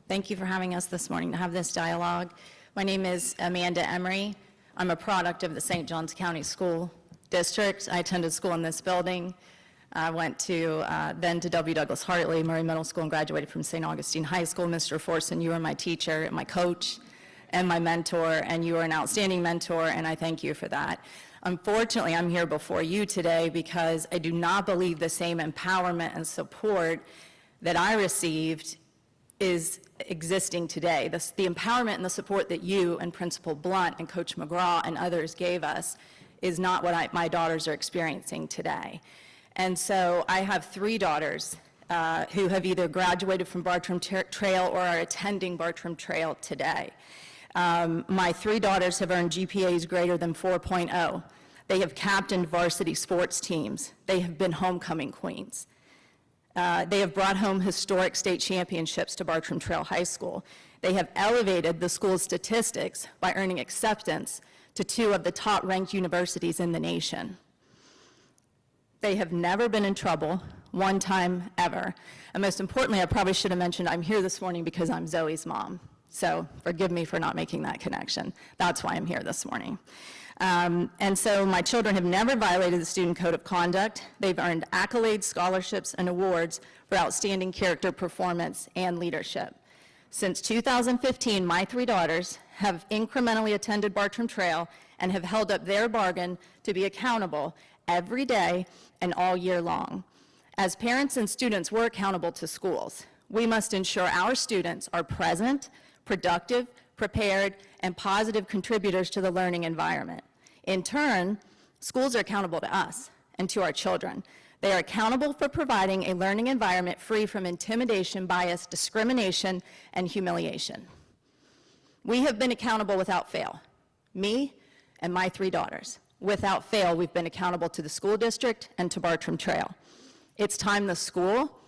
Thank you for having us this morning to have this dialogue. My name is Amanda Emery. I'm a product of the St. Johns County School District. I attended school in this building. I went to then to W. Douglas Hartley, Murray Middle School, and graduated from St. Augustine High School. Mr. Forson, you were my teacher, my coach, and my mentor, and you are an outstanding mentor, and I thank you for that. Unfortunately, I'm here before you today because I do not believe the same empowerment and support that I received is existing today. The empowerment and the support that you and Principal Blunt and Coach McGraw and others gave us is not what my daughters are experiencing today. And so I have 3 daughters who have either graduated from Bartram Trail or are attending Bartram Trail today. My 3 daughters have earned GPAs greater than 4.0. They have captained varsity sports teams. They have been homecoming queens. They have brought home historic state championships to Bartram Trail High School. They have elevated the school's statistics by earning acceptance to 2 of the top-ranked universities in the nation. They have never been in trouble, one time ever. And most importantly, I probably should have mentioned I'm here this morning because I'm Zoe's mom. So forgive me for not making that connection. That's why I'm here this morning. And so my children have never violated the student code of conduct. They've earned accolades, scholarships, and awards for outstanding character, performance, and leadership. Since 2015, my 3 daughters have incrementally attended Bartram Trail and have held up their bargain to be accountable every day and all year long. As parents and students, we're accountable to schools. We must ensure our students are present, productive, prepared, and positive contributors to the learning environment. In turn, schools are accountable to us and to our children. They are accountable for providing a learning environment free from intimidation, bias, discrimination, and humiliation. We have been accountable without fail. Me and my 3 daughters. Without fail, we've been accountable to the school district and to Bartram Trail. It's time the school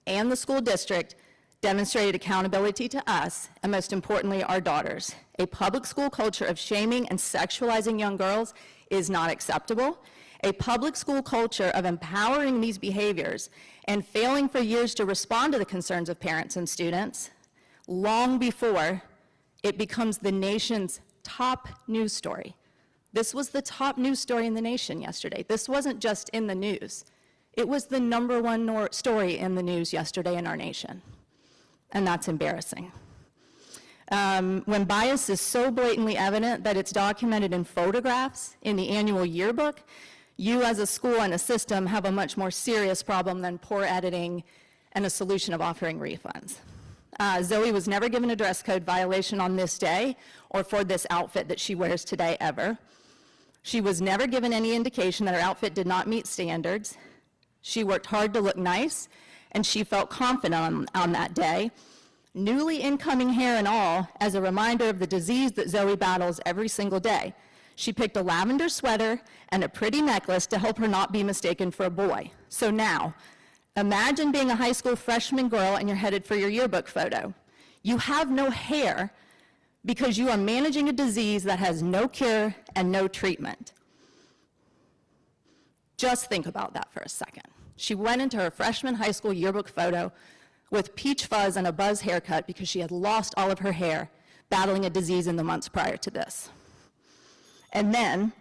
and the school district demonstrated accountability to us, and most importantly, our daughters. A public school culture of shaming and sexualizing young girls is not acceptable. A public school culture of empowering these behaviors and failing for years to respond to the concerns of parents and students, long before it becomes the nation's top news story. This was the top news story in the nation yesterday. This wasn't just in the news. It was the #1 story in the news yesterday in our nation. And that's embarrassing. When bias is so blatantly evident that it's documented in photographs in the annual yearbook, you as a school and a system have a much more serious problem than poor editing and a solution of offering refunds. Zoe was never given a dress code violation on this day or for this outfit that she wears today ever. She was never given any indication that her outfit did not meet standards. She worked hard to look nice, and she felt confident on that day, newly incoming hair and all, as a reminder of the disease that Zoe battles every single day. She picked a lavender sweater and a pretty necklace to help her not be mistaken for a boy. So now, imagine being a high school freshman girl and you're headed for your yearbook photo. You have no hair because you are managing a disease that has no cure and no treatment. Just think about that for a second. She went into her freshman high school yearbook photo with peach fuzz and a buzz haircut because she had lost all of her hair, battling a disease in the months prior to this. And then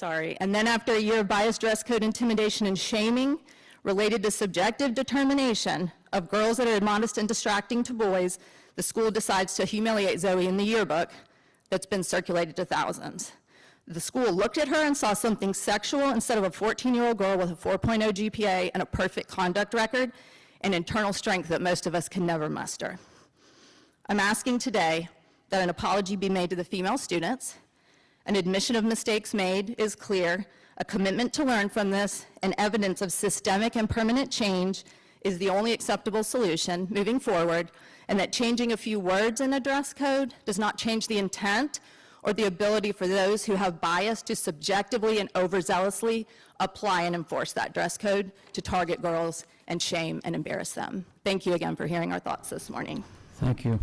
after a year of biased dress code intimidation and shaming related to subjective determination of girls that are immodest and distracting to boys, the school decides to humiliate Zoe in the yearbook that's been circulated to thousands. The school looked at her and saw something sexual instead of a 14-year-old girl with a 4.0 GPA and a perfect conduct record and internal strength that most of us can never muster. I'm asking today that an apology be made to the female students. An admission of mistakes made is clear. A commitment to learn from this and evidence of systemic and permanent change is the only acceptable solution moving forward, and that changing a few words in a dress code does not change the intent or the ability for those who have bias to subjectively and overzealously apply and enforce that dress code to target girls and shame and embarrass them. Thank you again for hearing our thoughts this morning. Thank you.